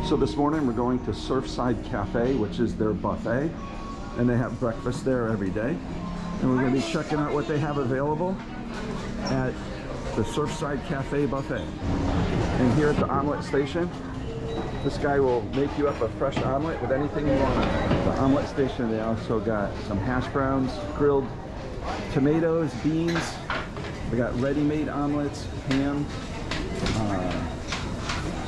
So this morning we're going to Surfside Café, which is their buffet, and they have breakfast there every day. And we're going to be checking out what they have available at the Surfside Café buffet. And here at the omelet station, this guy will make you up a fresh omelet with anything you want. The omelet station, they also got some hash browns, grilled tomatoes, beans. We got ready-made omelets, ham,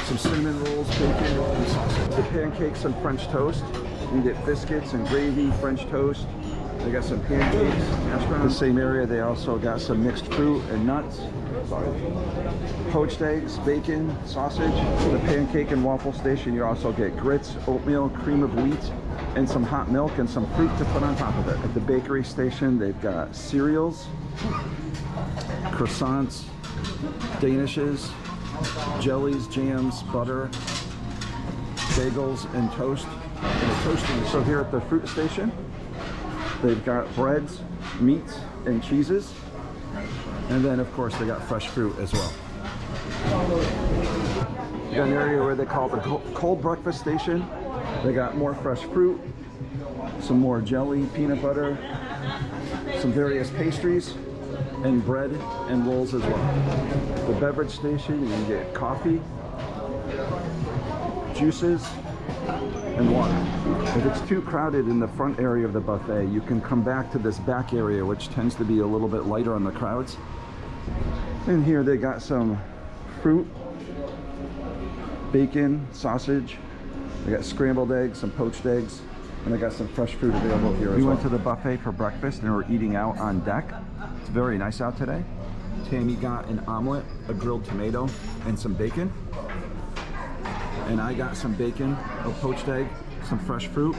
some cinnamon rolls, bacon, and sausage. The pancakes and French toast. You can get biscuits and gravy, French toast. They got some pancakes, hash browns. In the same area, they also got some mixed fruit and nuts. Poached eggs, bacon, sausage. The pancake and waffle station, you also get grits, oatmeal, cream of wheat, and some hot milk and some fruit to put on top of it. At the bakery station, they've got cereals, croissants, danishes, jellies, jams, butter, bagels, and toast, and a toasting. So here at the fruit station, they've got breads, meats, and cheeses. And then, of course, they got fresh fruit as well. You got an area where they call the cold breakfast station. They got more fresh fruit, some more jelly, peanut butter, some various pastries, and bread and rolls as well. The beverage station, you can get coffee, juices, and water. If it's too crowded in the front area of the buffet, you can come back to this back area, which tends to be a little bit lighter on the crowds. And here they got some fruit, bacon, sausage. They got scrambled eggs, some poached eggs, and they got some fresh fruit available here as well. We went to the buffet for breakfast and we're eating out on deck. It's very nice out today. Tammy got an omelet, a grilled tomato, and some bacon. And I got some bacon, a poached egg, some fresh fruit,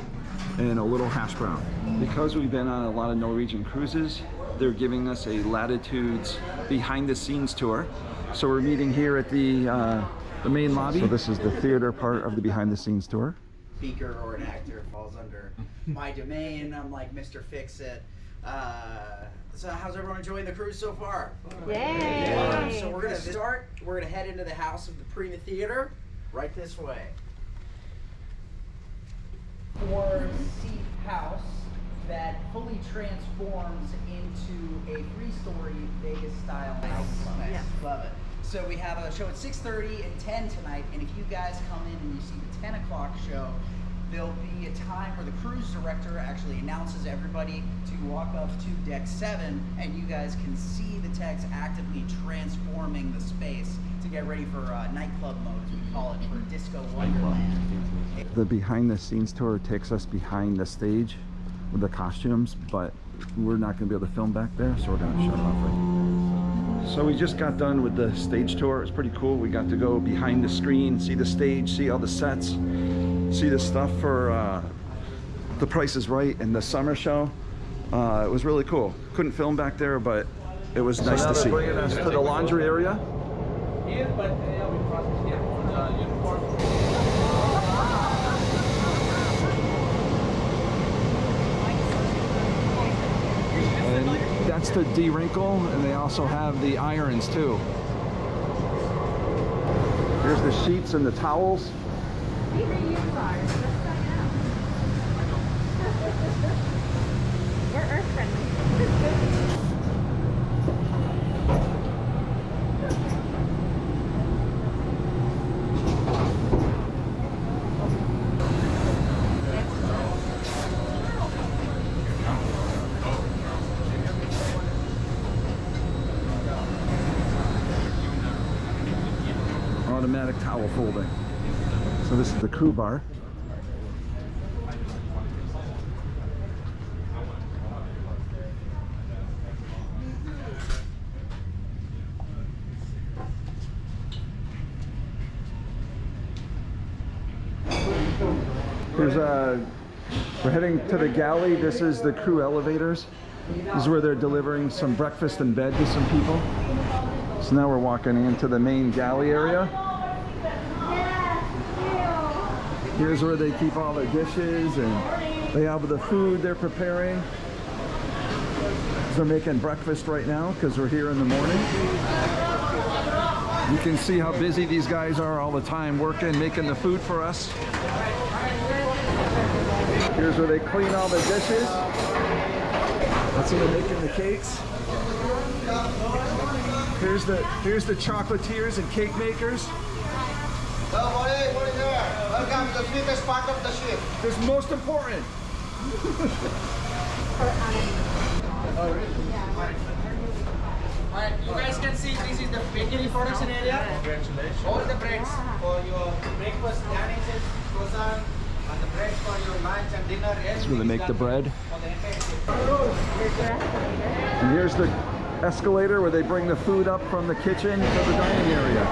and a little hash brown. Because we've been on a lot of Norwegian cruises, they're giving us a Latitudes behind the scenes tour. So we're meeting here at the main lobby. So this is the theater part of the behind the scenes tour. Speaker or an actor falls under my domain. I'm like Mr. Fix-It. So how's everyone enjoying the cruise so far? Yay! So we're gonna start. We're gonna head into the house of the Prima Theater, right this way. 4-seat house that fully transforms into a 3-story Vegas-style nightclub. Yeah. Love it. So we have a show at 6:30 and 10 tonight, and if you guys come in and you see the 10 o'clock show, there'll be a time where the cruise director actually announces everybody to walk up to deck 7, and you guys can see the techs actively transforming the space to get ready for nightclub mode, as we call it, for Disco Wonderland. The behind the scenes tour takes us behind the stage with the costumes, but we're not going to be able to film back there, so we're going to shut it off right now. So we just got done with the stage tour. It was pretty cool. We got to go behind the screen, see the stage, see all the sets, see the stuff for The Price is Right and the summer show. It was really cool. Couldn't film back there, but it was nice to see. Bringing us to the laundry area. And that's to de-wrinkle, and they also have the irons too. Here's the sheets and the towels. We're earth friendly. Automatic towel folding. So this is the crew bar. We're heading to the Galley. This is the crew elevators. This is where they're delivering some breakfast and bed to some people. So now we're walking into the main galley area. Here's where they keep all their dishes, and they have the food they're preparing. They're making breakfast right now because we're here in the morning. You can see how busy these guys are all the time working, making the food for us. Here's where they clean all the dishes. That's where they're making the cakes. Here's the chocolatiers and cake makers. Welcome to the sweetest part of the ship. This is most important. Alright, you guys can see this is the bakery production area. Congratulations. All the breads for your breakfast, sandwiches, croissant, and the bread for your lunch and dinner. That's where they make the bread. And here's the escalator where they bring the food up from the kitchen to the dining area.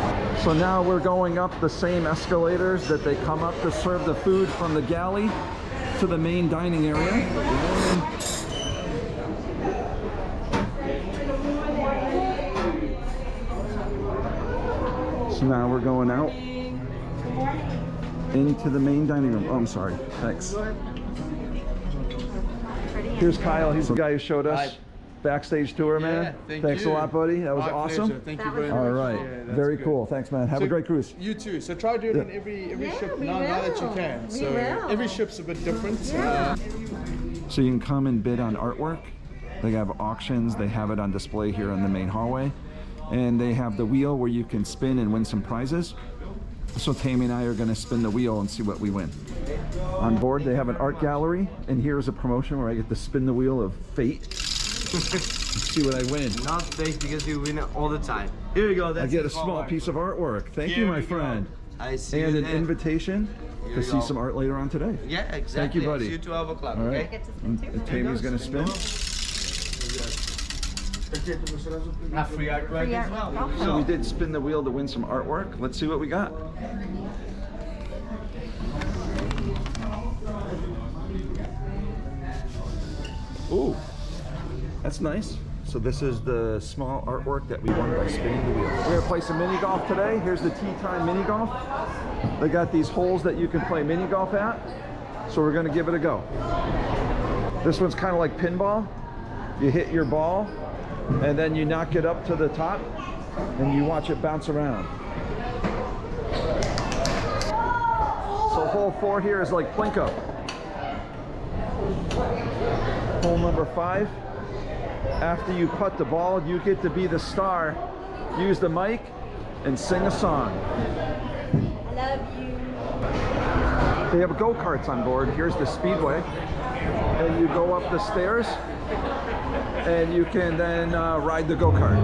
So now we're going up the same escalators that they come up to serve the food from the galley to the main dining area. So now we're going out into the main dining room. Oh, I'm sorry. Thanks. Here's Kyle. He's the guy who showed us backstage tour, man. Thanks a lot, buddy. That was awesome. Pleasure. Thank you very much. All right. Yeah, very good. cool. Thanks, man. Have a great cruise. You too. So try doing it on every ship now that you can. So every ship's a bit different. So you can come and bid on artwork. They have auctions. They have it on display here in the main hallway. And they have the wheel where you can spin and win some prizes. So Tammy and I are going to spin the wheel and see what we win. On board, they have an art gallery. And here's a promotion where I get to spin the wheel of fate. See what I win. Not fake because you win it all the time. Here you go. That's I get a small piece of artwork. Thank you, my friend. I see and you an there. invitation to see some art later on today. Yeah, exactly. Thank you, buddy. See you 12 o'clock. All right. Okay. And Tammy's gonna spin. Free artwork as well. So we did spin the wheel to win some artwork. Let's see what we got. Ooh, that's nice. So this is the small artwork that we won by spinning the wheel. We're gonna play some mini golf today. Here's the tea time mini golf. They got these holes that you can play mini golf at. So we're gonna give it a go. This one's kind of like pinball. You hit your ball and then you knock it up to the top and you watch it bounce around. So hole 4 here is like Plinko. Hole number 5. After you putt the ball, you get to be the star. Use the mic and sing a song. I love you. They have go-karts on board. Here's the Speedway. And you go up the stairs and you can then ride the go-kart.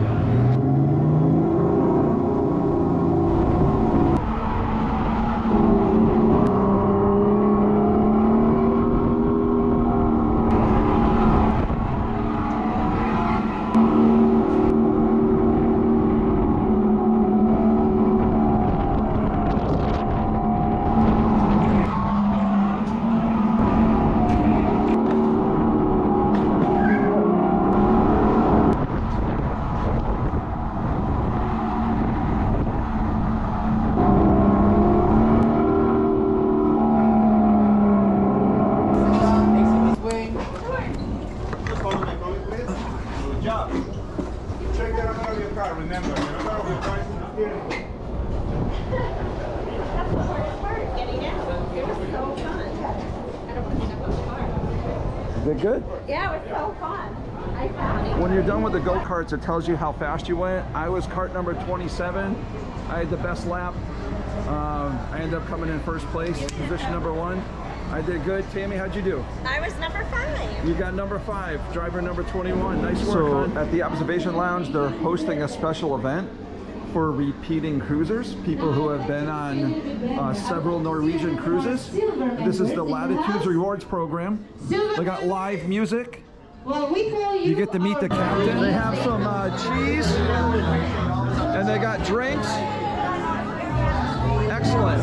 They're good. Yeah, it was so fun. I found it. When you're done with the go-karts, it tells you how fast you went. I was cart number 27. I had the best lap. I ended up coming in first place, position number 1. I did good. Tammy, how'd you do? I was number 5. You got number 5, driver number 21. Nice work, hon. At the Observation Lounge, they're hosting a special event for repeating cruisers, people who have been on several Norwegian cruises. This is the Latitudes Rewards program. They got live music. You get to meet the captain. They have some cheese, and they got drinks. Excellent.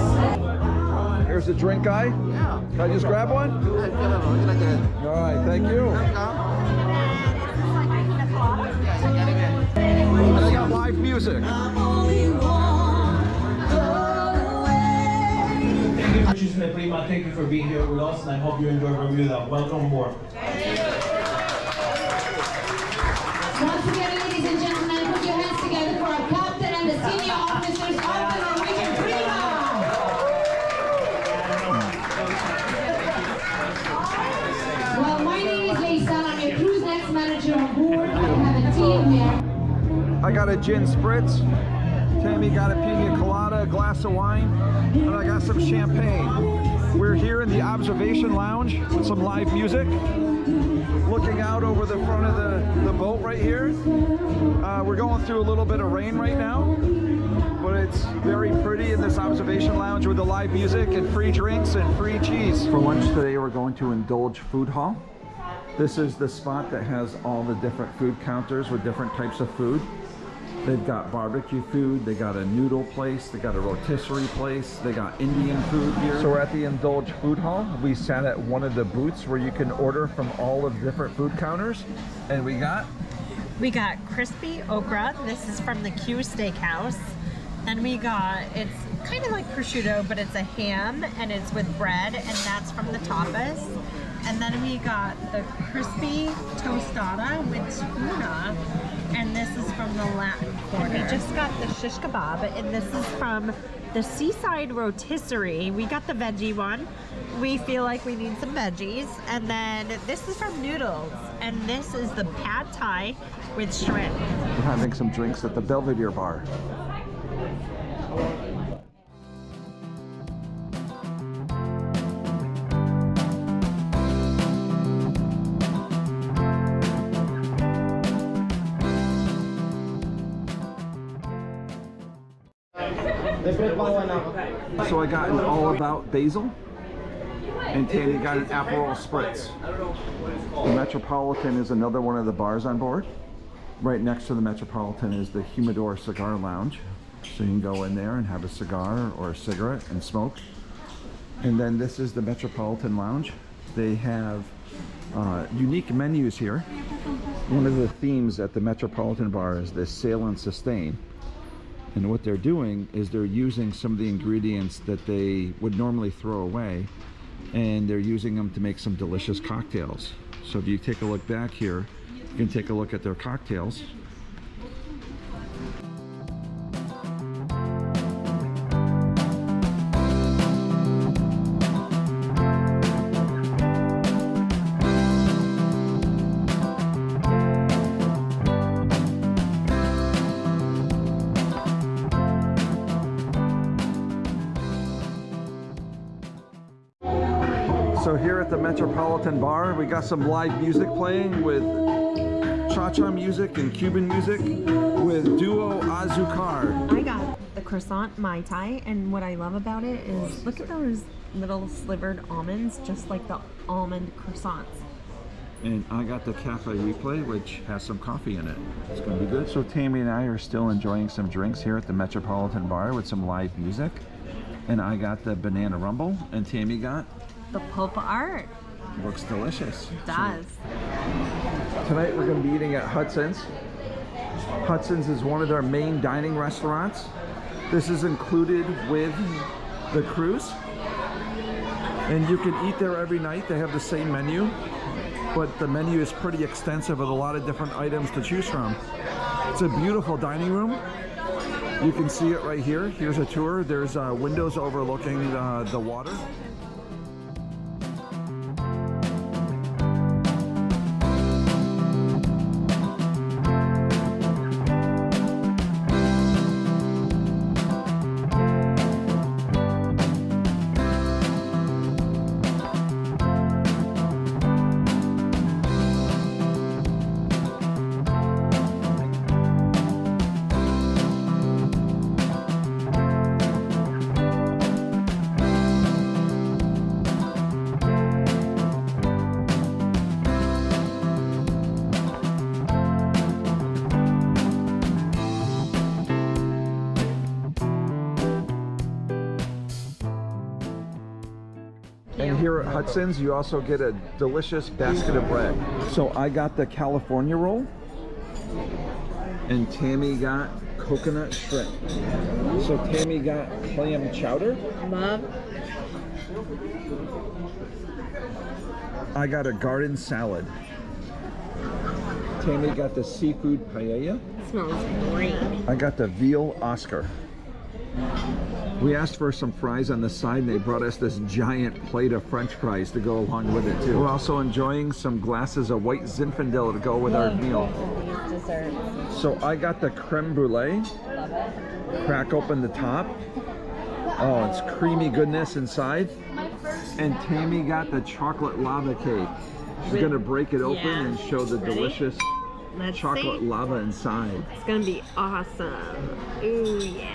Here's the drink guy. Yeah. Can I just grab one? All right, thank you. And they got live music. Norwegian Prima, thank you for being here with us, and I hope you enjoy Bermuda. Welcome aboard. Once again, ladies and gentlemen, put your hands together for our captain and the senior officers of the Norwegian Prima. Well, my name is Lisa. I'm your cruise next manager on board. I have a team here. I got a gin spritz. Tammy got a pina colada, a glass of wine, and I got some champagne. We're here in the observation lounge with some live music, looking out over the front of the boat right here. We're going through a little bit of rain right now, but it's very pretty in this observation lounge with the live music and free drinks and free cheese. For lunch today, we're going to Indulge Food Hall. This is the spot that has all the different food counters with different types of food. They've got barbecue food, they got a noodle place, they got a rotisserie place, they got Indian food here. So we're at the Indulge Food Hall. We sat at one of the booths where you can order from all of the different food counters. And we got crispy okra. This is from the Q Steakhouse. And we got, it's kind of like prosciutto, but it's a ham and it's with bread, and that's from the tapas. And then we got the crispy tostada with tuna, and this is from the Latin Quarter. And we just got the shish kebab, and this is from the Seaside Rotisserie. We got the veggie one. We feel like we need some veggies. And then this is from Noodles, and this is the pad thai with shrimp. We're having some drinks at the Belvedere bar. So I got an All About Basil, and Tammy got an Aperol Spritz. The Metropolitan is another one of the bars on board. Right next to the Metropolitan is the Humidor Cigar Lounge. So you can go in there and have a cigar or a cigarette and smoke. And then this is the Metropolitan Lounge. They have unique menus here. One of the themes at the Metropolitan Bar is the Sail and Sustain. And what they're doing is they're using some of the ingredients that they would normally throw away, and they're using them to make some delicious cocktails. So if you take a look back here, you can take a look at their cocktails. So here at the Metropolitan Bar, we got some live music playing with cha-cha music and Cuban music with Duo Azucar. I got the croissant Mai Tai, and what I love about it is look at those little slivered almonds, just like the almond croissants. And I got the Café Replay, which has some coffee in it. It's going to be good. So Tammy and I are still enjoying some drinks here at the Metropolitan Bar with some live music. And I got the Banana Rumble, and Tammy got the pop art. Looks delicious. It does. So, tonight we're going to be eating at Hudson's. Hudson's is one of their main dining restaurants. This is included with the cruise. And you can eat there every night. They have the same menu, but the menu is pretty extensive with a lot of different items to choose from. It's a beautiful dining room. You can see it right here. Here's a tour. There's windows overlooking the water. And here at Hudson's, you also get a delicious basket of bread. So I got the California roll, and Tammy got coconut shrimp. So Tammy got clam chowder. Love. I got a garden salad. Tammy got the seafood paella. Smells great. I got the veal Oscar. We asked for some fries on the side and they brought us this giant plate of French fries to go along with it too. We're also enjoying some glasses of white Zinfandel to go with our meal. These desserts. So I got the creme brulee. Love it. Crack open the top. Oh, it's creamy goodness inside. And Tammy got the chocolate lava cake. She's gonna break it open and show the delicious chocolate lava inside. It's gonna be awesome. Ooh yeah.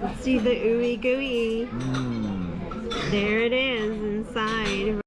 Let's see the ooey gooey. There it is inside.